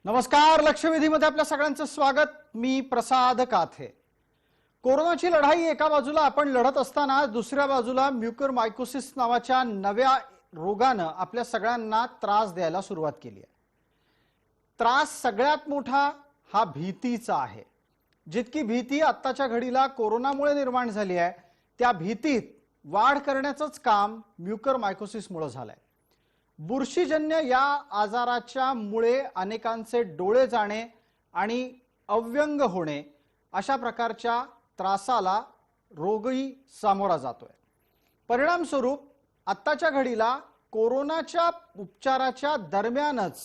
नमस्कार. लक्षवेधीमध्ये आपल्या सगळ्यांचं स्वागत. मी प्रसाद काथे. कोरोनाची लढाई एका बाजूला आपण लढत असताना दुसऱ्या बाजूला म्युकरमायकोसिस नावाच्या नव्या रोगानं आपल्या सगळ्यांना त्रास द्यायला सुरुवात केली आहे. त्रास सगळ्यात मोठा हा भीतीचा आहे. जितकी भीती आत्ताच्या घडीला कोरोनामुळे निर्माण झाली आहे त्या भीतीत वाढ करण्याचंच काम म्युकरमायकोसिसमुळे झालंय. बुरशीजन्य या आजाराच्या मुळे अनेकांचे डोळे जाणे आणि अव्यंग होणे अशा प्रकारच्या त्रासाला रोगही सामोरा जातोय. परिणाम स्वरूप आत्ताच्या घडीला कोरोनाच्या उपचाराच्या दरम्यानच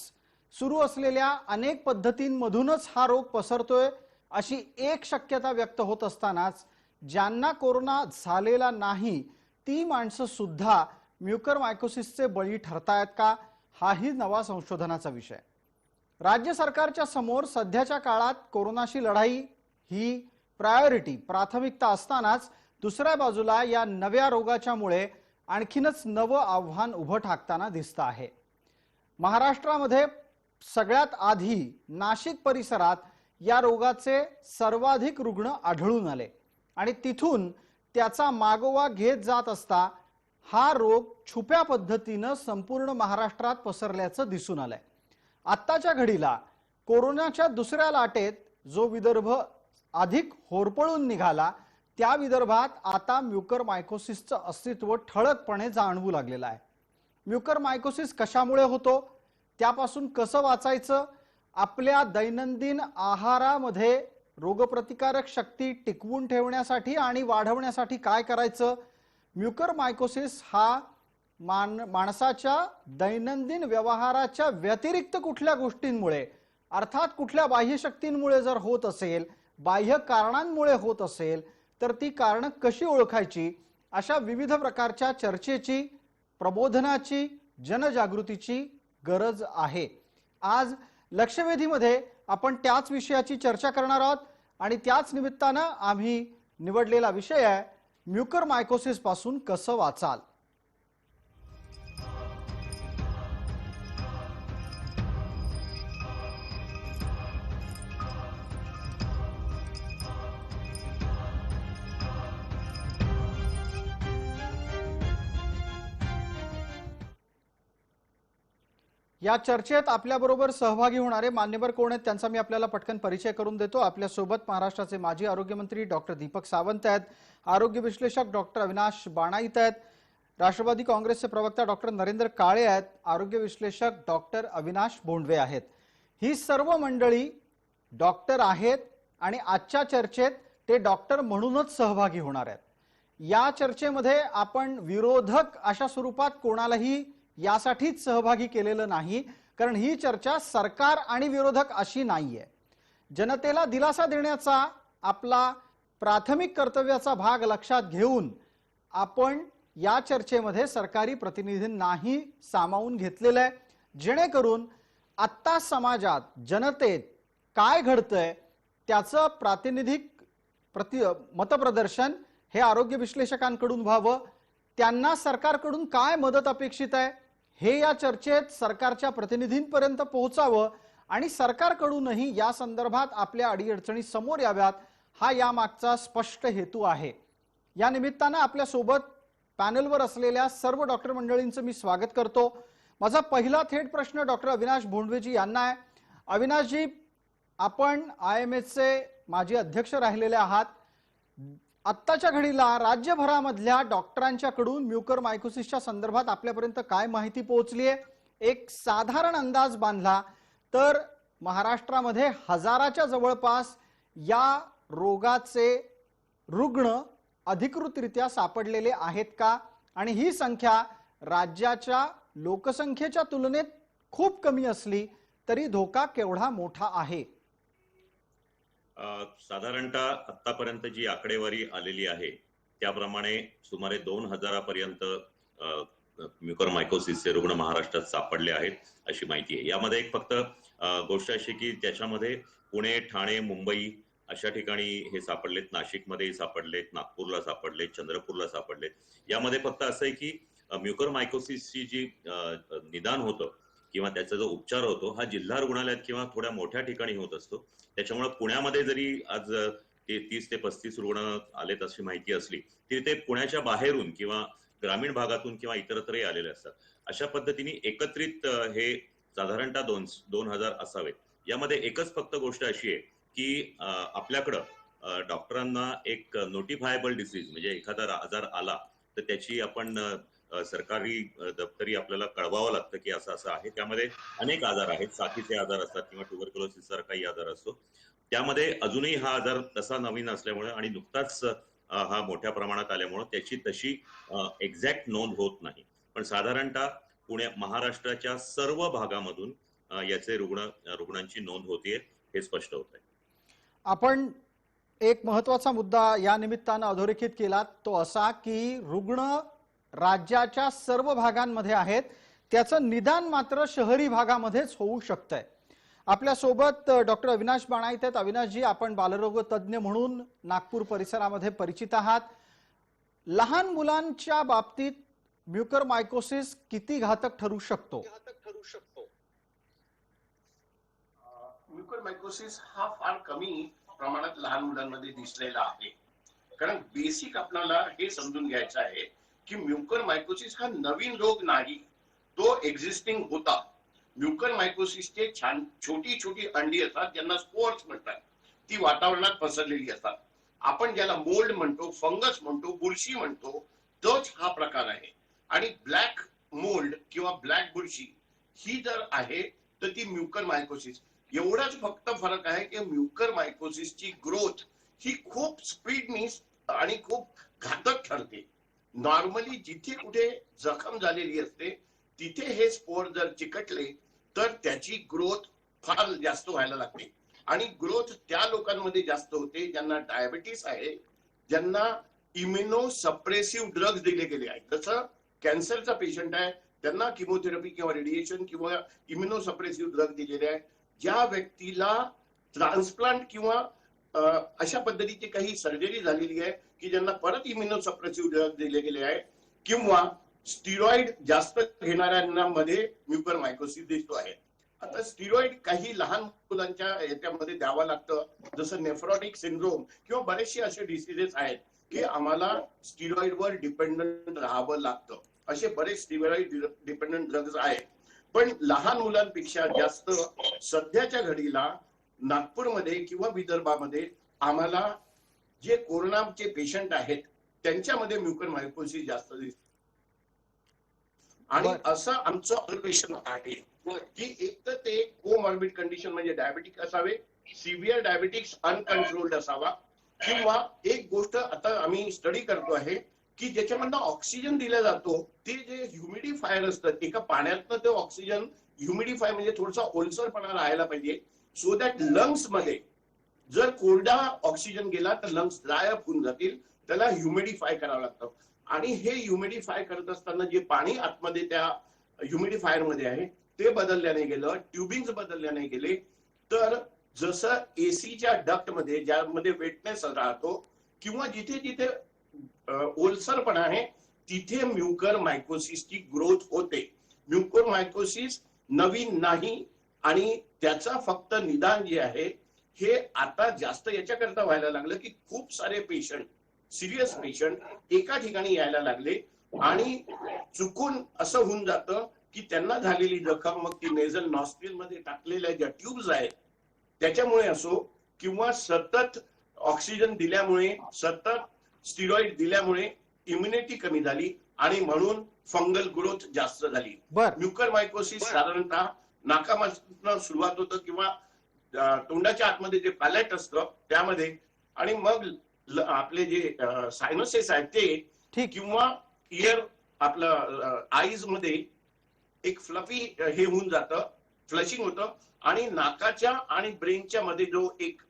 सुरू असलेल्या अनेक पद्धतींमधूनच हा रोग पसरतोय अशी एक शक्यता व्यक्त होत असतानाच ज्यांना कोरोना झालेला नाही ती माणसं सुद्धा म्युकरमायकोसिसचे बळी ठरतायत का, हाही नवा संशोधनाचा विषय. राज्य सरकारच्या समोर सध्याच्या काळात कोरोनाशी लढाई ही प्राथमिकता असतानाच दुसऱ्या बाजूला या नव्या रोगाच्यामुळे आणखीनच नवं आव्हान उभं ठाकताना दिसतं आहे. महाराष्ट्रामध्ये सगळ्यात आधी नाशिक परिसरात या रोगाचे सर्वाधिक रुग्ण आढळून आले आणि तिथून त्याचा मागोवा घेत जात असता हा रोग छुप्या पद्धतीने संपूर्ण महाराष्ट्रात पसरल्याचं दिसून आलंय. आत्ताच्या घडीला कोरोनाच्या दुसऱ्या लाटेत जो विदर्भ अधिक होरपळून निघाला त्या विदर्भात आता म्युकरमायकोसिसचं अस्तित्व ठळकपणे जाणवू लागलेलं आहे. म्युकरमायकोसिस कशामुळे होतो, त्यापासून कसं वाचायचं, आपल्या दैनंदिन आहारामध्ये रोगप्रतिकारक शक्ती टिकवून ठेवण्यासाठी आणि वाढवण्यासाठी काय करायचं, म्युकरमायकोसिस हा माणसाच्या दैनंदिन व्यवहाराच्या व्यतिरिक्त कुठल्या गोष्टींमुळे अर्थात कुठल्या बाह्य शक्तींमुळे जर होत असेल, बाह्य कारणांमुळे होत असेल तर ती कारणं कशी ओळखायची, अशा विविध प्रकारच्या चर्चेची, प्रबोधनाची, जनजागृतीची गरज आहे. आज लक्षवेधीमध्ये आपण त्याच विषयाची चर्चा करणार आहोत आणि त्याच निमित्तानं आम्ही निवडलेला विषय आहे म्युकरमायकोसिस पासून कसं वाचाल. या चर्चेत आपल्याबरोबर सहभागी होणारे मान्यवर कोण आहेत त्यांचा मी आपल्याला पटकन परिचय करून देतो. आपल्या सोबत महाराष्ट्राचे माजी आरोग्यमंत्री डॉक्टर दीपक सावंत आहेत, आरोग्य विश्लेषक डॉक्टर अविनाश बाणाईत आहेत, राष्ट्रवादी काँग्रेसचे प्रवक्ता डॉक्टर नरेंद्र काळे आहेत, आरोग्य विश्लेषक डॉक्टर अविनाश बोंडवे आहेत. ही सर्व मंडळी डॉक्टर आहेत आणि आजच्या चर्चेत ते डॉक्टर म्हणूनच सहभागी होणार आहेत. या चर्चेमध्ये आपण विरोधक अशा स्वरूपात कोणालाही यासाठीच सहभागी केलेलं नाही, कारण ही चर्चा सरकार आणि विरोधक अशी नाहीये. जनतेला दिलासा देण्याचा आपला प्राथमिक कर्तव्याचा भाग लक्षात घेऊन आपण या चर्चेमध्ये सरकारी प्रतिनिधींनाही सामावून घेतलेलं आहे, जेणेकरून आत्ता समाजात जनतेत काय घडतंय त्याचं प्रातिनिधिक मतप्रदर्शन हे आरोग्य विश्लेषकांकडून व्हावं, त्यांना सरकारकडून काय मदत अपेक्षित आहे हे या चर्चेत सरकारच्या प्रतिनिधींपर्यंत पोहोचावं आणि सरकारकडूनही या संदर्भात आपल्या अडीअडचणी समोर याव्यात, हा यामागचा स्पष्ट हेतू आहे. या निमित्तानं आपल्या सोबत पॅनलवर असलेल्या सर्व डॉक्टर मंडळींचं मी स्वागत करतो. माझा पहिला थेट प्रश्न डॉक्टर अविनाश बोंडवेजी यांना आहे. अविनाशजी, आपण IMHचे माजी अध्यक्ष राहिलेले आहात. आत्ताच्या घडीला राज्यभरामधल्या डॉक्टरांच्याकडून म्युकरमायकोसिसच्या संदर्भात आपल्यापर्यंत काय माहिती पोहोचली आहे, एक साधारण अंदाज बांधला तर महाराष्ट्रामध्ये हजाराच्या जवळपास या रोगाचे रुग्ण अधिकृतरित्या सापडलेले आहेत का, आणि ही संख्या राज्याच्या लोकसंख्येच्या तुलनेत खूप कमी असली तरी धोका केवढा मोठा आहे? साधारणतः आतापर्यंत जी आकडेवारी आलेली आहे त्याप्रमाणे सुमारे 2000 पर्यंत म्युकरमायकोसिसचे रुग्ण महाराष्ट्रात सापडले आहेत अशी माहिती आहे. यामध्ये एक फक्त गोष्ट अशी की त्याच्यामध्ये पुणे, ठाणे, मुंबई अशा ठिकाणी हे सापडलेत, नाशिकमध्ये सापडलेत, नागपूरला सापडलेत, चंद्रपूरला सापडलेत. यामध्ये फक्त असं आहे की म्युकरमायकोसिसची जी निदान होतं किंवा त्याचा जो उपचार होतो हा जिल्हा रुग्णालयात किंवा थोड्या मोठ्या ठिकाणी होत असतो. त्याच्यामुळे पुण्यामध्ये जरी आज ते 30 ते 35 रुग्ण आलेत अशी माहिती असली तरी ते पुण्याच्या बाहेरून किंवा ग्रामीण भागातून किंवा इतरत्रही आलेले असतात. अशा पद्धतीने एकत्रित हे साधारणतः 2000 असावेत. यामध्ये एकच फक्त गोष्ट अशी आहे की आपल्याकडं डॉक्टरांना एक नोटिफायबल डिसीज म्हणजे एखादा आजार आला तर त्याची आपण सरकारी दप्तरी आपल्याला कळवावं लागतं की असं असं आहे. त्यामध्ये अनेक आजार आहेत, साथीचे आजार असतात किंवा ट्युबरक्युलोसिस सारखाही आजार असतो. त्यामध्ये अजूनही हा आजार तसा नवीन असल्यामुळे आणि नुकताच हा मोठ्या प्रमाणात आल्यामुळे त्याची तशी एक्झॅक्ट नोंद होत नाही. पण साधारणतः महाराष्ट्राच्या सर्व भागामधून याचे रुग्णांची नोंद होतीये हे स्पष्ट होत आहे. आपण एक महत्वाचा मुद्दा या निमित्तानं अधोरेखित केला तो असा की रुग्ण राज्याच्या सर्व भागांमध्ये आहेत, त्याचं निदान मात्र शहरी भागामध्येच होऊ शकतंय. आपल्या सोबत डॉक्टर अविनाश बाणायत आहेत. अविनाशजी, आपण बालरोग तज्ञ म्हणून नागपूर परिसरामध्ये परिचित आहात. लहान मुलांच्या बाबतीत म्युकरमायकोसिस किती घातक ठरू शकतो? म्युकरमायकोसिस हा फार कमी प्रमाणात लहान मुलांमध्ये दिसलेला आहे. कारण बेसिक आपल्याला हे समजून घ्यायचं आहे की म्युकरमायकोसिस हा नवीन रोग नाही, तो एक्झिस्टिंग होता. म्युकरमायकोसिसचे छोटी छोटी अंडी असतात ज्यांना स्पोर्स म्हणतात, ती वातावरणात पसरलेली असतात. आपण ज्याला मोल्ड म्हणतो, फंगस म्हणतो, बुरशी म्हणतो, तोच हा प्रकार आहे. आणि ब्लॅक मोल्ड किंवा ब्लॅक बुरशी ही जर आहे तर ती म्युकरमायकोसिस. एवढाच फक्त फरक आहे की म्युकरमायकोसिसची ग्रोथ ही खूप स्पीडनी आणि खूप घातक ठरते. नॉर्मली जिथे कुठे जखम झालेली असते तिथे हे स्पोर जर चिकटले तर त्याची ग्रोथ फार जास्त व्हायला लागते. आणि ग्रोथ त्या लोकांमध्ये जास्त होते ज्यांना डायबिटीस आहे, ज्यांना इम्युनो सप्रेसिव्ह ड्रग्ज दिले गेले आहेत. जसं कॅन्सरचा पेशंट आहे त्यांना किमोथेरपी किंवा रेडिएशन किंवा इम्युनो सप्रेसिव्ह ड्रग दिलेले आहे. ज्या व्यक्तीला ट्रान्सप्लांट किंवा अशा पद्धतीची काही सर्जरी झालेली आहे की ज्यांना परत इम्युनो सप्रेसिव्ह ड्रग दिले गेले आहे, किंवा स्टिरॉइड जास्त घेणाऱ्यांमध्ये म्युकरमायकोसिस दिसतो आहे. आता स्टिरॉइड काही लहान मुलांच्या याच्यामध्ये द्यावं लागतं, जसं नेफ्रोटिक सिंड्रोम किंवा बरेचसे असे डिसीजेस आहेत की आम्हाला स्टिरॉइडवर डिपेंडंट राहावं लागतं. असे बरेच स्टिरॉइड डिपेंडंट ड्रग्ज आहेत. पण लहान मुलांपेक्षा जास्त सध्याच्या घडीला नागपूरमध्ये किंवा विदर्भामध्ये आम्हाला जे कोरोनाचे पेशंट आहेत त्यांच्यामध्ये म्युकरमायकोसिस जास्त दिसते. आणि असं आमचं ऑब्झर्वेशन आहे की एक तर ते कोमॉर्बिड कंडिशन म्हणजे डायबिटिक असावे, सिव्हिअर डायबिटिक्स अनकंट्रोल्ड असावा, किंवा एक गोष्ट आता आम्ही स्टडी करतो आहे की ज्याच्यामधनं ऑक्सिजन दिला जातो ते जे ह्युमिडिफायर असतात, एका पाण्यातनं ते ऑक्सिजन ह्युमिडिफाय म्हणजे थोडासा ओलसरपणा राहायला पाहिजे, सो दॅट लंग्स मध्ये जर कोरडा ऑक्सिजन गेला तर लंग्स ड्राय अप होऊन जातील. त्याला ह्युमिडिफाय करावं लागतं. आणि हे ह्युमिडिफाय करत असताना जे पाणी आतमध्ये त्या ह्युमिडिफायर मध्ये आहे ते बदलल्याने गेलं, ट्युबिंग बदलल्याने गेले, तर जसं एसीच्या डक्ट मध्ये ज्यामध्ये वेटनेस राहतो किंवा जिथे जिथे ओलसरपणा आहे तिथे म्युकरमायकोसिसची ग्रोथ होते. म्युकरमायकोसिस नवीन नाही आणि त्याचा फक्त निदान जे आहे हे आता जास्त याच्याकरता व्हायला लागलं की खूप सारे पेशंट, सिरियस पेशंट एका ठिकाणी यायला लागले आणि चुकून असं होऊन जातं की त्यांना झालेली जखम मग ती नेझल नॉस्ट्रिल मध्ये टाकलेल्या ज्या ट्यूब्स आहेत त्याच्यामुळे असो, किंवा सतत ऑक्सिजन दिल्यामुळे, सतत स्टिरॉइड दिल्यामुळे इम्युनिटी कमी झाली आणि म्हणून फंगल ग्रोथ जास्त झाली. म्युकरमायकोसिस साधारणतः नाकापासून सुरुवात होतं किंवा तोंडाच्या आतमध्ये जे पॅलेट असतं त्यामध्ये, आणि मग आपले जे सायनसेस आहेत ते, किंवा इयर आपलं आईज मध्ये एक फ्लफी हे होऊन जातं, फ्लशिंग होतं, आणि नाकाच्या आणि ब्रेनच्या मध्ये जो एक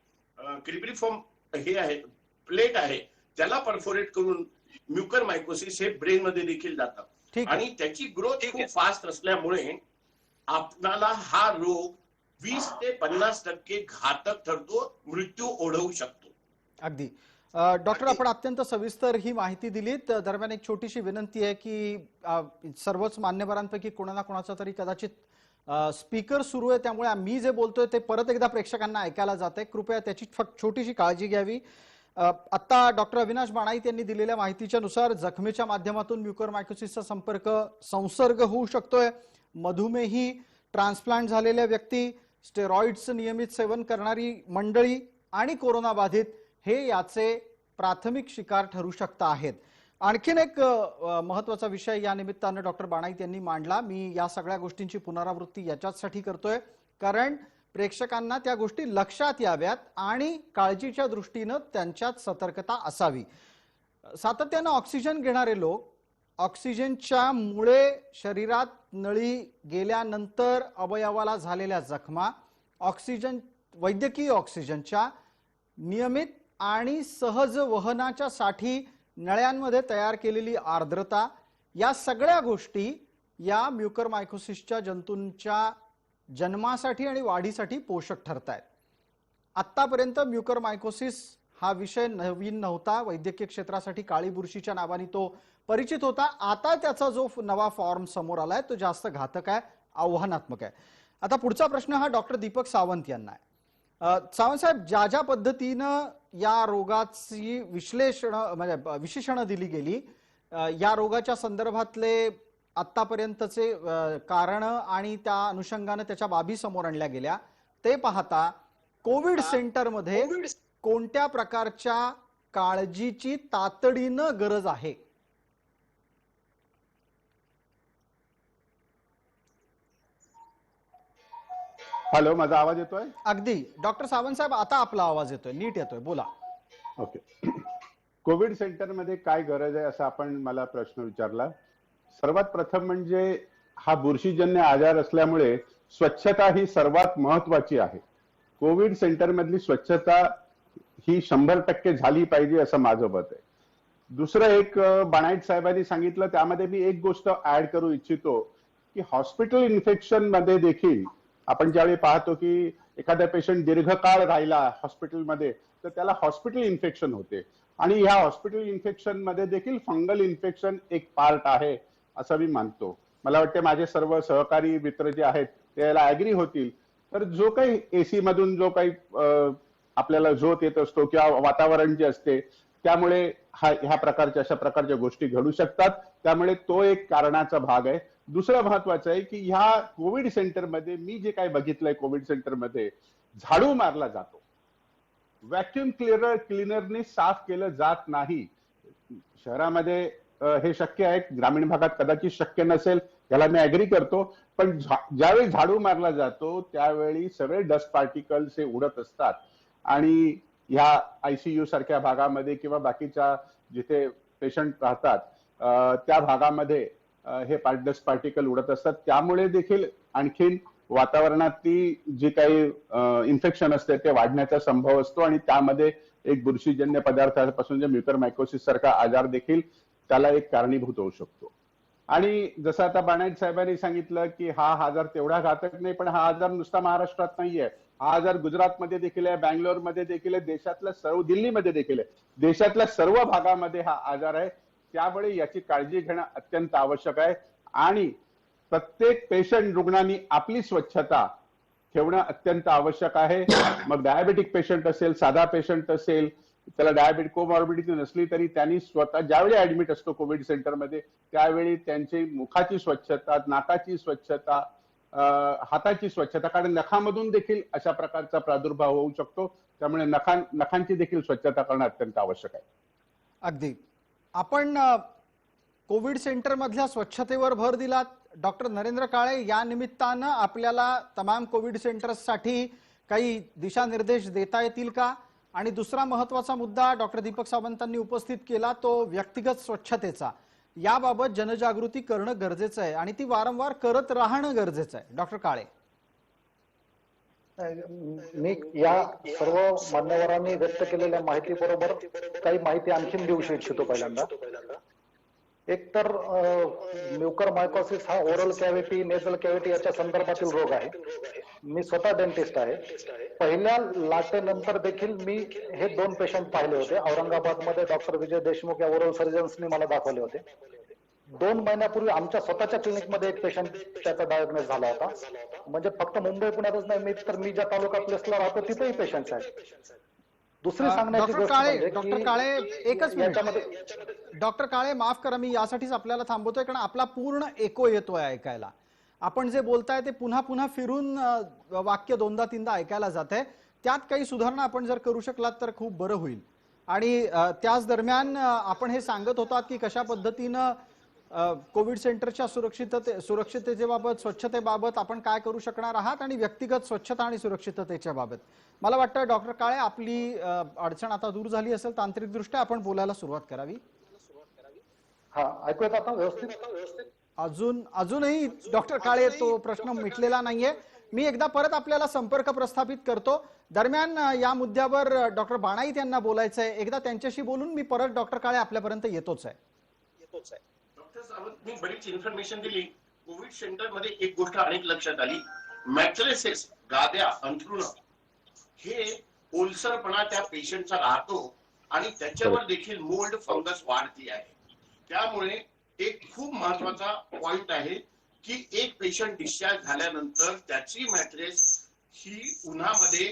क्रिप्रिफॉर्म हे आहे, प्लेट आहे, त्याला परफोरेट करून म्युकरमायकोसिस हे ब्रेन मध्ये देखील जातं. आणि त्याची ग्रोथ खूप फास्ट असल्यामुळे आपणाला हा रोग 20 ते 50% घातक ठरतो, मृत्यू ओढवू शकतो. अगदी डॉक्टर, आपण अत्यंत सविस्तर ही माहिती दिलीत. दरम्यान एक छोटीशी विनंती आहे की सर्वच मान्यवरांपैकी कोणा ना कोणाचा तरी कदाचित स्पीकर सुरू आहे, त्यामुळे मी जे बोलतोय ते परत एकदा प्रेक्षकांना ऐकायला जाते. कृपया त्याची फक्त छोटीशी काळजी घ्यावी. आता डॉक्टर अविनाश बाणाईत यांनी दिलेल्या माहितीच्या नुसार जखमेच्या माध्यमातून म्युकरमायकोसिसचा संसर्ग होऊ शकतोय. मधुमेही, ट्रान्सप्लांट झालेल्या व्यक्ती, स्टेरॉइड्सचं नियमित सेवन करणारी मंडळी आणि कोरोना बाधित हे याचे प्राथमिक शिकार ठरू शकता आहेत. आणखीन एक महत्वाचा विषय या निमित्तानं डॉक्टर बाणाईत यांनी मांडला. मी या सगळ्या गोष्टींची पुनरावृत्ती याच्यासाठी करतोय कारण प्रेक्षकांना त्या गोष्टी लक्षात याव्यात आणि काळजीच्या दृष्टीनं त्यांच्यात सतर्कता असावी. सातत्यानं ऑक्सिजन घेणारे लोक, ऑक्सिजनच्या मुळे शरीरात नळी गेल्यानंतर अवयवाला झालेल्या जखमा, वैद्यकीय ऑक्सिजनच्या नियमित आणि सहज वहनाच्या साठी नळ्यांमध्ये तयार केलेली आर्द्रता, या सगळ्या गोष्टी या म्युकरमायकोसिसच्या जंतूंच्या जन्मासाठी आणि वाढीसाठी पोषक ठरतायत. आतापर्यंत म्युकरमायकोसिस हा विषय नवीन नव्हता. वैद्यकीय क्षेत्रासाठी काळी बुरशीच्या नावाने तो परिचित होता. आता त्याचा जो नवा फॉर्म समोर आलाय तो जास्त घातक आहे, आव्हानात्मक आहे. आता पुढचा प्रश्न हा डॉक्टर दीपक सावंत यांना आहे. सावंत साहेब, ज्या पद्धतीनं या रोगाची विशेषणं दिली गेली, या रोगाच्या संदर्भातले आतापर्यंतचे कारण आणि त्या अनुषंगाने त्याच्या बाबी समोर आणल्या गेल्या, ते पाहता कोविड सेंटरमध्ये कोणत्या प्रकारच्या काळजीची तातडीनं गरज आहे? हॅलो, माझा आवाज येतोय? अगदी डॉक्टर सावंत साहेब, आता आपला आवाज येतोय, नीट येतोय, बोला. ओके. कोविड सेंटरमध्ये काय गरज आहे असा आपण मला प्रश्न विचारला. सर्वात प्रथम म्हणजे हा बुरशीजन्य आजार असल्यामुळे स्वच्छता ही सर्वात महत्वाची आहे. कोविड सेंटर मधली स्वच्छता ही 100% झाली पाहिजे असं माझं मत आहे. दुसरं एक बाणाईत साहेबांनी सांगितलं, त्यामध्ये मी एक गोष्ट ऍड करू इच्छितो की हॉस्पिटल इन्फेक्शन मध्ये देखील आपण ज्यावेळी पाहतो की एखादा पेशंट दीर्घकाळ राहिला हॉस्पिटलमध्ये तर त्याला हॉस्पिटल इन्फेक्शन होते आणि ह्या हॉस्पिटल इन्फेक्शन मध्ये देखील फंगल इन्फेक्शन एक पार्ट आहे असं मी मानतो. मला वाटते माझे सर्व सहकारी मित्र जे आहेत ते याला ऍग्री होतील. तर जो काही एसी मधून जो काही आपल्याला झोत येत असतो किंवा वातावरण जे असते त्यामुळे ह्या प्रकारच्या अशा प्रकारच्या गोष्टी घडू शकतात. त्यामुळे तो एक कारणाचा भाग आहे. दुसरं महत्वाचं आहे की ह्या कोविड सेंटरमध्ये मी जे काही बघितलंय, कोविड सेंटरमध्ये झाडू मारला जातो, व्हॅक्युम क्लिनरने साफ केलं जात नाही. शहरामध्ये हे शक्य आहे, ग्रामीण भागात कदाचित शक्य नसेल, याला मी ऍग्री करतो. पण ज्यावेळी झाडू मारला जातो त्यावेळी सगळे डस्ट पार्टिकल्स हे उडत असतात आणि ह्या आयसीयू सारख्या भागामध्ये किंवा बाकीच्या जिथे पेशंट राहतात त्या भागामध्ये हे डस्ट पार्टिकल उडत असतात. त्यामुळे देखील आणखीन वातावरणातली जी काही इन्फेक्शन असते ते वाढण्याचा संभव असतो आणि त्यामध्ये एक बुरशीजन्य पदार्थापासून जे म्युकरमायकोसिस सारखा आजार देखील त्याला एक कारणीभूत होऊ शकतो. आणि जसं आता बाणाईत साहेबांनी सांगितलं की हा आजार तेवढा घातक नाही, पण हा आजार नुसता महाराष्ट्रात नाहीये. हा आजार गुजरातमध्ये देखील आहे, बँगलोरमध्ये देखील आहे, देशातल्या सर्व, दिल्लीमध्ये देखील आहे, देशातल्या सर्व भागामध्ये हा आजार आहे. त्यामुळे याची काळजी घेणं अत्यंत आवश्यक आहे आणि प्रत्येक पेशंट रुग्णांनी आपली स्वच्छता ठेवणं अत्यंत आवश्यक आहे. मग डायबेटिक पेशंट असेल, साधा पेशंट असेल, त्याला डायबेटिक कोमॉर्बिडिटी नसली तरी त्यांनी स्वतः ज्यावेळी ऍडमिट असतो कोविड सेंटरमध्ये त्यावेळी त्यांची मुखाची स्वच्छता, नाकाची स्वच्छता, हाताची स्वच्छता, कारण नखामधून देखील अशा प्रकारचा प्रादुर्भाव होऊ शकतो. त्यामुळे नखांची देखील स्वच्छता करणं अत्यंत आवश्यक आहे. अगदी. आपण कोविड सेंटर मधल्या स्वच्छतेवर भर दिलात. डॉक्टर नरेंद्र काळे, या निमित्तानं आपल्याला तमाम कोविड सेंटर्ससाठी काही दिशानिर्देश देता येतील का? आणि दुसरा महत्वाचा मुद्दा डॉक्टर दीपक सावंतांनी उपस्थित केला तो व्यक्तिगत स्वच्छतेचा. याबाबत जनजागृती करणं गरजेचं आहे आणि ती वारंवार करत राहणं गरजेचं आहे. डॉक्टर काळे, मी या सर्व मान्यवरांनी व्यक्त केलेल्या माहिती बरोबर काही माहिती आणखीन देऊ इच्छितो. पहिल्यांदा एक तर म्युकरमायकोसिस हा ओरल कॅव्हिटी, नेझल कॅव्हिटी याच्या संदर्भातील रोग आहे. मी स्वतः डेंटिस्ट आहे. पहिल्या लाटेनंतर देखील मी हे 2 पेशंट पाहिले होते. औरंगाबादमध्ये डॉक्टर विजय देशमुख या ओरल सर्जन्सनी मला दाखवले होते. 2 महिन्यापूर्वी आमच्या स्वतःच्या क्लिनिकमध्ये एक पेशंट त्याचा डायग्नोस झाला होता. म्हणजे फक्त मुंबई पुण्यातच नाही, मी ज्या तालुका प्लेसला राहतो तिथेही पेशंट्स आहेत. दुसरी सांगण्याची डॉक्टर गोष्ट काळे, म्हणजे डॉक्टर की काळे, एकच मिनिट. याच्यामध्ये डॉक्टर काळे, माफ करा, मी यासाठीच आपल्याला थांबवतोय कारण आपला पूर्ण एको येतोय ऐकायला. आपण जे बोलताय ते पुन्हा पुन्हा फिरून वाक्य दोनदा तीनदा ऐकायला जात आहे. त्यात काही सुधारणा आपण जर करू शकलात तर खूप बरं होईल. आणि त्याच दरम्यान आपण हे सांगत होतात की कशा पद्धतीनं कोविड सेंटरच्या सुरक्षिततेबाबत, स्वच्छतेबाबत आपण काय करू शकणार आहात आणि व्यक्तिगत स्वच्छता आणि सुरक्षिततेच्या बाबत. मला वाटतं डॉक्टर काळे आपली अडचण आता दूर झाली असेल तांत्रिकदृष्ट्या, आपण बोलायला सुरुवात करावी. हा, ऐकू येत आता व्यवस्थित? अजूनही डॉक्टर काळे तो प्रश्न मिटलेला नाहीये. मी एकदा परत आपल्याला संपर्क प्रस्थापित करतो. दरम्यान या मुद्द्यावर डॉक्टर बाणाईत यांना बोलायचं आहे. एकदा त्यांच्याशी बोलून मी परत डॉक्टर काळे आपल्यापर्यंत येतोच आहे. डॉक्टर सावंत, मी बरीच इन्फॉर्मेशन दिली. कोविड सेंटर मध्ये एक गोष्ट अनेक लक्षात आली. मॅट्रेसेस, गाद्या, अंथरुण हे ओलसरपणा त्या पेशंटचा राहतो आणि त्याच्यावर देखील मोल्ड फंगस वाढती आहे. त्यामुळे एक खूप महत्वाचा पॉइंट आहे की एक पेशंट डिस्चार्ज झाल्यानंतर त्याची मॅट्रेस ही उन्हामध्ये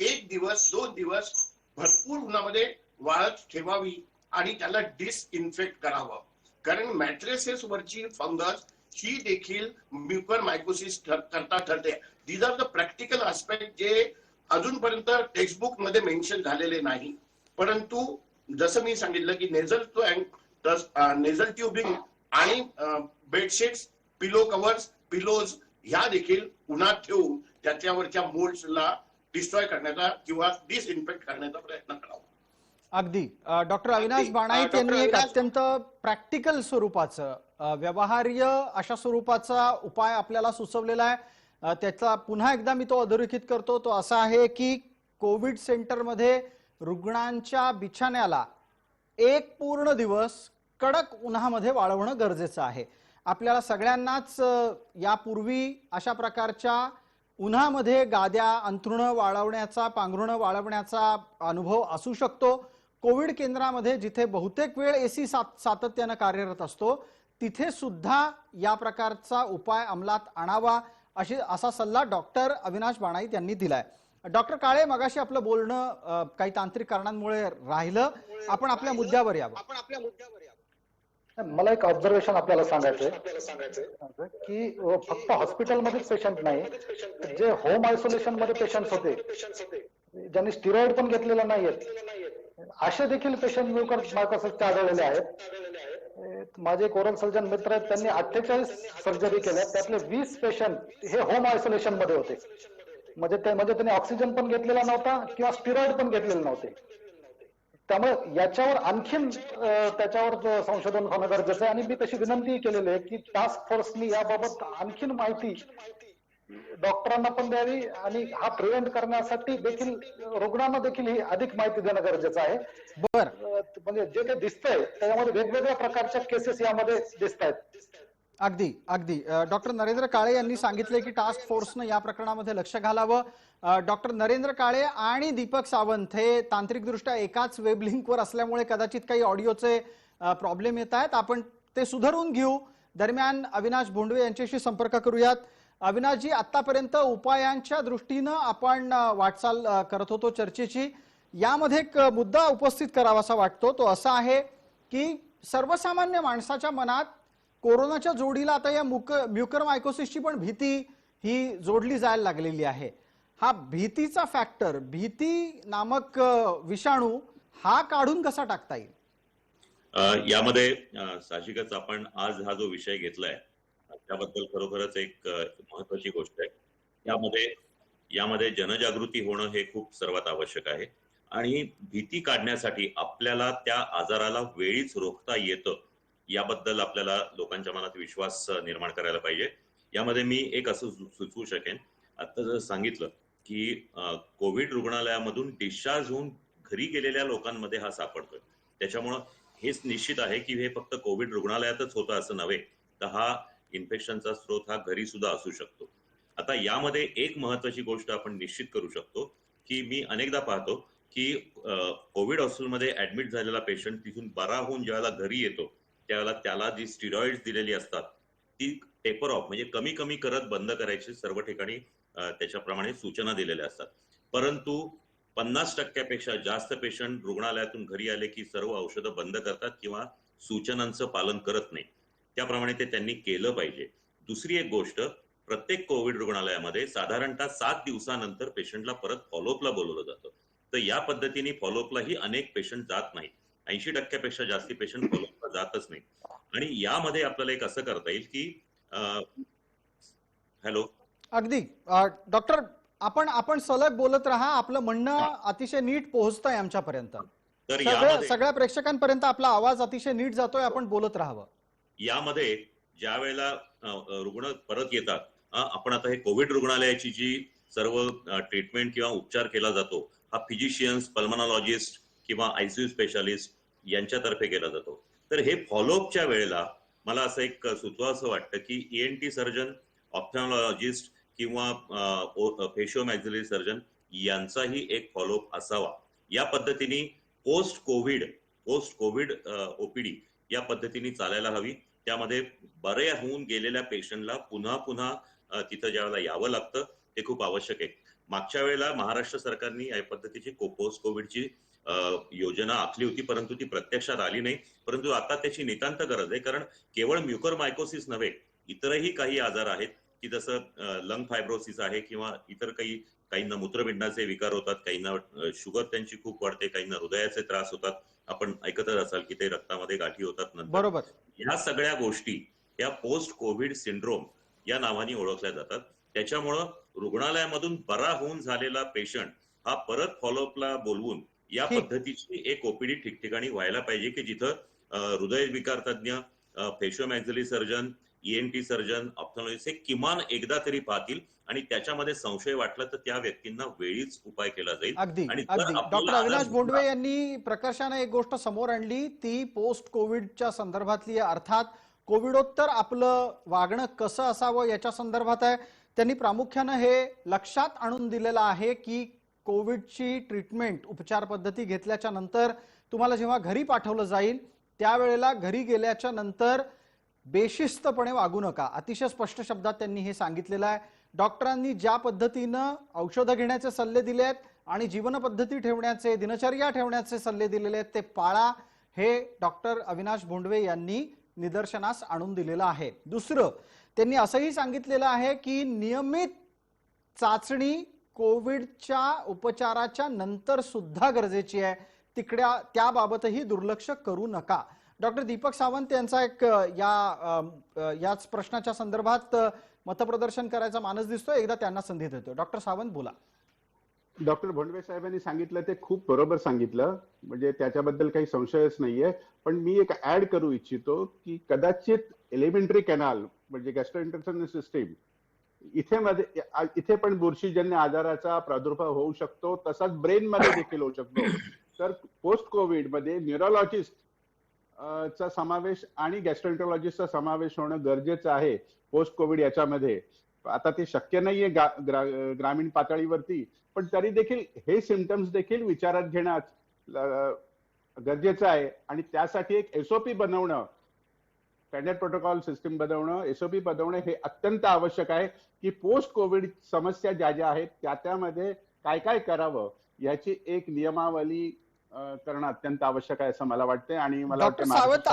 1 दिवस 2 दिवस भरपूर उन्हामध्ये वाळत ठेवावी आणि त्याला डिसइन्फेक्ट करावं. कारण मॅट्रेसेस वरची फंगस ही देखील म्युकरमायकोसिस करता ठरते. These are the practical aspect जे अजूनपर्यंत टेक्स्टबुक मध्ये मेन्शन झालेले नाही. परंतु जसं मी सांगितलं की नेझल ट्यूबिंग आणि बेडशीट्स, पिलो कव्हर्स, पिलोज ह्या देखील उन्हात ठेवून त्याच्यावरच्या मोल्ड्सला डिस्ट्रॉय करण्याचा किंवा डिसइन्फेक्ट करण्याचा प्रयत्न करावा. अगदी. डॉक्टर अविनाश बाणाईत यांनी एक अत्यंत प्रॅक्टिकल स्वरूपाचं, व्यवहार्य अशा स्वरूपाचा उपाय आपल्याला सुचवलेला आहे. त्याचा पुन्हा एकदा मी तो अधोरेखित करतो. तो असा आहे की कोविड सेंटरमध्ये रुग्णांच्या बिछाण्याला 1 पूर्ण दिवस कडक उन्हामध्ये वाळवणं गरजेचं आहे. आपल्याला सगळ्यांनाच यापूर्वी अशा प्रकारच्या उन्हामध्ये गाद्या, अंथरुणं वाळवण्याचा, पांघरुणं वाळवण्याचा अनुभव असू शकतो. कोविड केंद्रामध्ये जिथे बहुतेक वेळ एसी सातत्यानं कार्यरत असतो तिथे सुद्धा या प्रकारचा उपाय अंमलात आणावा असा सल्ला डॉक्टर अविनाश बाणाईत यांनी दिलाय. डॉक्टर काळे, मगाशी आपलं बोलणं काही तांत्रिक कारणांमुळे राहिलं. आपण आपल्या मुद्द्यावर यावं. मला एक ऑब्झर्वेशन आपल्याला सांगायचंय की फक्त हॉस्पिटलमध्येच पेशंट नाही, जे होम आयसोलेशन मध्ये पेशंट होते, ज्यांनी स्टिरॉइड पण घेतलेला नाहीये, असे देखील पेशंट म्युकरमायकोसिसचे आढळलेले आहेत. माझे एक ओरल सर्जन मित्र आहेत, त्यांनी 48 सर्जरी केल्या, त्यातले 20 पेशंट हे होम आयसोलेशन मध्ये होते. म्हणजे त्यांनी ऑक्सिजन पण घेतलेला नव्हता किंवा स्टिरॉइड पण घेतलेले नव्हते. त्यामुळे याच्यावर आणखीन त्याच्यावर संशोधन होणं गरजेचं आहे. आणि मी तशी विनंती केलेली आहे की टास्क फोर्सनी याबाबत आणखीन माहिती डॉक्टरांना पण द्यावी आणि हा प्रिव्हेंट करण्यासाठी देखील रुग्णांना देखील ही अधिक माहिती देणं गरजेचं आहे. म्हणजे जे काही दिसतंय त्याच्यामध्ये वेगवेगळ्या प्रकारच्या केसेस यामध्ये दिसत आहेत. अगदी. डॉक्टर नरेंद्र काळे यांनी सांगितले की टास्क फोर्सनं या प्रकरणामध्ये लक्ष घालावं. डॉक्टर नरेंद्र काळे आणि दीपक सावंत हे तांत्रिकदृष्ट्या एकाच वेब लिंकवर असल्यामुळे कदाचित काही ऑडिओचे प्रॉब्लेम येत आहेत. आपण ते सुधारून घेऊ. दरम्यान अविनाश भोंडवे यांच्याशी संपर्क करूयात. अविनाशजी, आतापर्यंत उपायांच्या दृष्टीनं आपण वाटचाल करत होतो चर्चेची. यामध्ये एक मुद्दा उपस्थित करावासा वाटतो. तो असा आहे की सर्वसामान्य माणसाच्या मनात कोरोनाच्या जोडीला आता या म्युकरमायकोसिसची पण भीती ही जोडली जायला लागलेली आहे. हा भीतीचा फॅक्टर, भीती नामक विषाणू हा काढून कसा टाकता येईल? यामध्ये साहजिकच आपण आज हा जो विषय घेतलाय त्याबद्दल खरोखरच एक महत्वाची गोष्ट आहे. यामध्ये जनजागृती होणं हे खूप सर्वात आवश्यक आहे. आणि भीती काढण्यासाठी आपल्याला त्या आजाराला वेळीच रोखता येतं याबद्दल आपल्याला लोकांच्या मनात विश्वास निर्माण करायला पाहिजे. यामध्ये मी एक असं सुचवू शकेन, आता जर सांगितलं की कोविड रुग्णालयामधून डिस्चार्ज होऊन घरी गेलेल्या लोकांमध्ये हा सापडतोय. त्याच्यामुळं हेच निश्चित आहे की हे फक्त कोविड रुग्णालयातच होतं असं नव्हे, तर हा इन्फेक्शनचा स्रोत हा घरी सुद्धा असू शकतो. आता यामध्ये एक महत्वाची गोष्ट आपण निश्चित करू शकतो की मी अनेकदा पाहतो की कोविड हॉस्पिटलमध्ये ऍडमिट झालेला पेशंट तिथून बरा होऊन ज्यावेळेला घरी येतो त्यावेळेला त्याला जी स्टिरॉइड्स दिलेली असतात ती टेपर ऑफ म्हणजे कमी कमी करत बंद करायची सर्व ठिकाणी त्याच्याप्रमाणे सूचना दिलेल्या असतात. परंतु 50% जास्त पेशंट रुग्णालयातून घरी आले की सर्व औषधं बंद करतात किंवा सूचनांचं पालन करत नाही. त्याप्रमाणे ते त्यांनी केलं पाहिजे. दुसरी एक गोष्ट, प्रत्येक कोविड रुग्णालयामध्ये साधारणतः 7 दिवसानंतर पेशंटला परत फॉलोअपला बोलवलं जातं. तर या पद्धतीने फॉलोअपलाही अनेक पेशंट जात नाहीत. 80% जास्ती पेशंट फॉलोअपला जातच नाही. आणि यामध्ये आपल्याला एक असं करता येईल की हॅलो अगदी डॉक्टर, आपण सलग बोलत राहा. आपलं म्हणणं अतिशय नीट पोहोचतंय आमच्यापर्यंत. तर यामध्ये सगळ्या प्रेक्षकांपर्यंत आपला आवाज अतिशय नीट जातोय. आपण बोलत राहावं. यामध्ये ज्या वेळेला रुग्ण परत येतात, आपण आता हे कोविड रुग्णालयाची जी सर्व ट्रीटमेंट किंवा उपचार केला जातो हा फिजिशियन्स, पल्मोनॉलॉजिस्ट किंवा आयसीयू स्पेशालिस्ट यांच्यातर्फे केला जातो. तर हे फॉलोअपच्या वेळेला मला असं एक सुचवावंसं वाटतं की ENT सर्जन, ऑप्थॅल्मॉलॉजिस्ट किंवा फेशिओमॅक्झिलरी सर्जन यांचाही एक फॉलोअप असावा. या पद्धतीने पोस्ट कोविड ओपीडी या पद्धतीने चालायला हवी. त्यामध्ये बरे होऊन गेलेल्या पेशंटला पुन्हा पुन्हा तिथं ज्यावेळेला यावं लागतं ते खूप आवश्यक आहे. मागच्या वेळेला महाराष्ट्र सरकारने या पद्धतीची पोस्ट कोविडची योजना आखली होती, परंतु ती प्रत्यक्षात आली नाही. परंतु आता त्याची नितांत गरज आहे, कारण केवळ म्युकरमायकोसिस नव्हे, इतरही काही आजार आहेत की जसं लंग फायब्रोसिस आहे किंवा इतर काहींना मूत्रपिंडाचे विकार होतात, काहींना शुगर त्यांची खूप वाढते, काहींना हृदयाचे त्रास होतात. आपण ऐकतच असाल की ते रक्तामध्ये गाठी होतात नंतर. बरोबर. ह्या सगळ्या गोष्टी या पोस्ट कोविड सिंड्रोम या नावाने ओळखल्या जातात. त्याच्यामुळं रुग्णालयामधून बरा होऊन झालेला पेशंट हा परत फॉलोअपला बोलवून या पद्धतीची एक ओपीडी ठिकठिकाणी व्हायला पाहिजे की जिथं हृदय विकार तज्ञ, फेशिओमॅक्झिलरी सर्जन, ENT सर्जन, ऑप्थॅल्मॉलॉजिस्ट हे किमान एकदा तरी पाहतील आणि त्याच्यामध्ये संशय वाटला तर त्या व्यक्तींना वेळीच उपाय केला जाईल. अगदी आणि अगदी. डॉक्टर अविनाश बोंडवे यांनी प्रकर्षाने एक गोष्ट समोर आणली, ती पोस्ट कोविडच्या संदर्भातली, अर्थात कोविडोत्तर आपलं वागणं कसं असावं याच्या संदर्भात आहे. त्यांनी प्रामुख्याने हे लक्षात आणून दिलेलं आहे की कोविडची ट्रीटमेंट, उपचार पद्धती घेतल्याच्या नंतर तुम्हाला जेव्हा घरी पाठवलं जाईल त्यावेळेला घरी गेल्याच्या नंतर बेशिस्तपणे वागू नका. अतिशय स्पष्ट शब्दात त्यांनी हे सांगितलेलं आहे. डॉक्टरांनी ज्या पद्धतीनं औषधं घेण्याचे सल्ले दिले आहेत आणि जीवन पद्धती ठेवण्याचे, दिनचर्या ठेवण्याचे सल्ले दिलेले आहेत ते पाळा, हे डॉक्टर अविनाश बोंडवे यांनी निदर्शनास आणून दिलेलं आहे. दुसरं, त्यांनी असंही सांगितलेलं आहे की नियमित चाचणी कोविडच्या उपचाराच्या नंतर सुद्धा गरजेची आहे. त्याबाबतही दुर्लक्ष करू नका. डॉक्टर दीपक सावंत यांचा एक याच प्रश्नाच्या संदर्भात मतप्रदर्शन करायचा मानस दिसतोय. एकदा त्यांना संधी देतो. डॉक्टर सावंत बोला. डॉक्टर भोंडवे साहेबांनी सांगितलं ते खूप बरोबर सांगितलं, म्हणजे त्याच्याबद्दल काही संशयच नाहीये. पण मी एक ऍड करू इच्छितो की कदाचित एलिमेंटरी कॅनाल म्हणजे गॅस्ट्रोइंटेस्टाइनल सिस्टीम इथे पण बुरशीजन्य आजाराचा प्रादुर्भाव होऊ शकतो, तसाच ब्रेन मध्ये देखील होऊ शकतो. तर पोस्ट कोविड मध्ये न्यूरोलॉजिस्ट चा समावेश आणि गॅस्ट्रोएंटरोलॉजिस्टचा समावेश होणं गरजेचं आहे पोस्ट कोविड याच्यामध्ये. आता ते शक्य नाहीये ग्रामीण पातळीवरती, पण तरी देखील हे सिम्पटम्स देखील विचारात घेणं गरजेचं आहे. आणि त्यासाठी एक SOP बनवणं, स्टँडर्ड प्रोटोकॉल सिस्टीम बनवणं, SOP बनवणं हे अत्यंत आवश्यक आहे की पोस्ट कोविड समस्या ज्या आहेत त्यामध्ये काय काय करावं याची एक नियमावली करणं अत्यंत आवश्यक आहे असं मला वाटतंय. आणि मला डॉक्टर सावंत,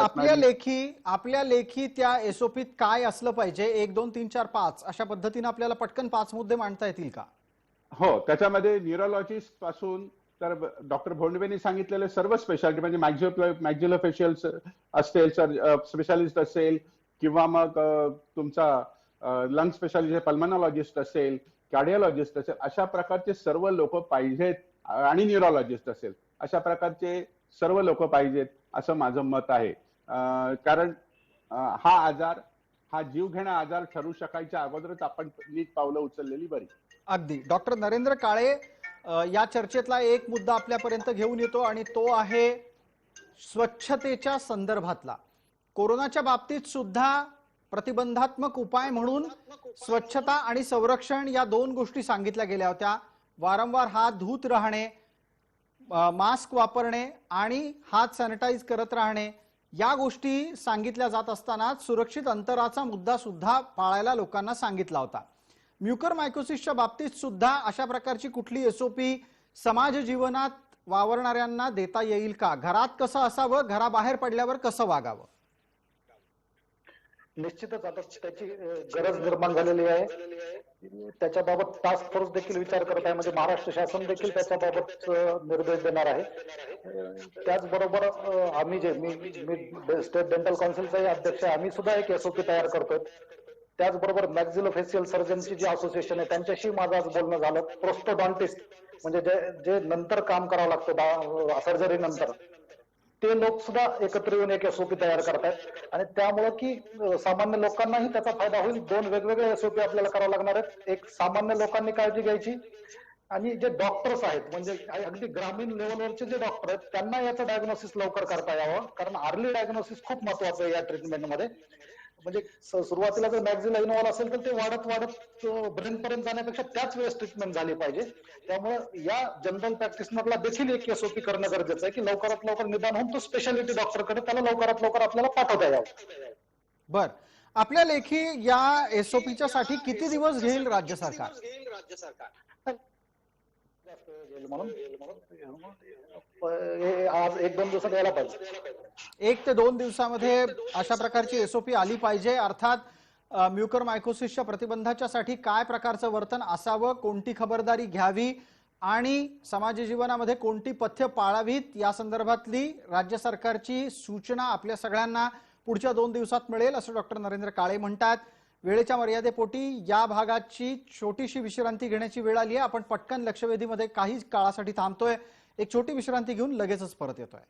आपल्या लेखी त्या SOPत काय असलं पाहिजे? 1 2 3 4 5 अशा पद्धतीने आपल्याला पटकन 5 मुद्दे मांडता येतील का? हो, त्याच्यामध्ये न्यूरोलॉजिस्ट पासून तर डॉक्टर भोंडवेंनी सांगितलेले सर्व स्पेशालिटी म्हणजे मॅक्झिलोफेशियल असेल, स्पेशालिस्ट असेल किंवा मग तुमचा लंग स्पेशालिस्ट पल्मोनॉलॉजिस्ट असेल, कार्डिओलॉजिस्ट असेल, अशा प्रकारचे सर्व लोक पाहिजेत. आणि न्यूरोलॉजिस्ट असेल, अशा प्रकारचे सर्व लोक पाहिजेत असं माझं मत आहे. कारण हा आजार हा जीवघेणा आजार ठरू शकायच्या अगोदरच आपण नीट पावलं उचललेली बरी. अगदी. डॉक्टर नरेंद्र काळे या चर्चेतला एक मुद्दा आपल्यापर्यंत घेऊन येतो आणि तो आहे स्वच्छतेच्या संदर्भातला. कोरोनाच्या बाबतीत सुद्धा प्रतिबंधात्मक उपाय म्हणून स्वच्छता आणि संरक्षण या 2 गोष्टी सांगितल्या गेल्या होत्या. वारंवार हात धुत राहणे, मास्क वापरणे आणि हात सॅनिटाईज करत राहणे या गोष्टी सांगितल्या जात असताना सुरक्षित अंतराचा मुद्दा सुद्धा पाळायला लोकांना सांगितला होता. म्युकरमायकोसिसच्या बाबतीत सुद्धा अशा प्रकारची कुठली एसओपी समाज जीवनात वावरणाऱ्यांना देता येईल का? घरात कसं असावं, घराबाहेर पडल्यावर कसं वागावं? निश्चितच आता त्याची गरज निर्माण झालेली आहे. त्याच्याबाबत टास्क फोर्स देखील विचार करत आहे, म्हणजे महाराष्ट्र शासन देखील त्याच्याबाबत निर्देश देणार आहे. त्याचबरोबर आम्ही मी स्टेट डेंटल काउन्सिलचाही अध्यक्ष आहे, आम्ही सुद्धा एक एसओपी तयार करतोय. त्याचबरोबर मॅक्झिलोफेशियल सर्जनची जी असोसिएशन आहे त्यांच्याशी माझं आज बोलणं झालं. प्रोस्टोडॉन्टिस्ट म्हणजे जे नंतर काम करावं लागतं सर्जरी नंतर, ते लोक सुद्धा एकत्र येऊन एक एसओपी तयार करतायत आणि त्यामुळे की सामान्य लोकांनाही त्याचा फायदा होईल. 2 वेगवेगळे एसओपी आपल्याला करावं लागणार आहेत. एक सामान्य लोकांनी काळजी घ्यायची आणि जे डॉक्टर्स आहेत म्हणजे अगदी ग्रामीण लेवलवरचे जे डॉक्टर आहेत त्यांना याचं डायग्नोसिस लवकर करता यावं, कारण अर्ली डायग्नोसिस खूप महत्वाचं आहे या ट्रीटमेंटमध्ये. म्हणजे सुरुवातीला जर मॅक्झिला इन्व्हॉल्व असेल तर ते वाढत ब्रेन पर्यंत जाण्यापेक्षा त्याच वेळेस ट्रीटमेंट झाली पाहिजे. त्यामुळे या जनरल प्रॅक्टिशनरला देखील एक एसओपी करणं गरजेचं आहे की लवकरात लवकर निदान होऊन तो स्पेशालिटी डॉक्टरकडे त्याला लवकरात लवकर आपल्याला पाठवता यावं. बर, आपल्या लेखी या एसओपीच्या साठी किती दिवस घेईल राज्य सरकार? म्हणून आज 1-2 दिवसात यायला पाहिजे. 1 ते 2 दिवसामध्ये अशा प्रकारची एसओपी आली पाहिजे. अर्थात म्युकरमायकोसिसच्या प्रतिबंधाच्या साठी काय प्रकारचं वर्तन असावं, कोणती खबरदारी घ्यावी आणि समाज जीवनामध्ये कोणती पथ्य पाळावीत या संदर्भातली राज्य सरकारची सूचना आपल्या सगळ्यांना पुढच्या 2 दिवसात मिळेल असं डॉक्टर नरेंद्र काळे म्हणतात. वेळेच्या मर्यादेपोटी या भागाची छोटीशी विश्रांती घेण्याची वेळ आली आहे. आपण पटकन लक्षवेधीमध्ये काही काळासाठी थांबतोय. एक छोटी विश्रांती घेऊन लगेचच परत येतोय.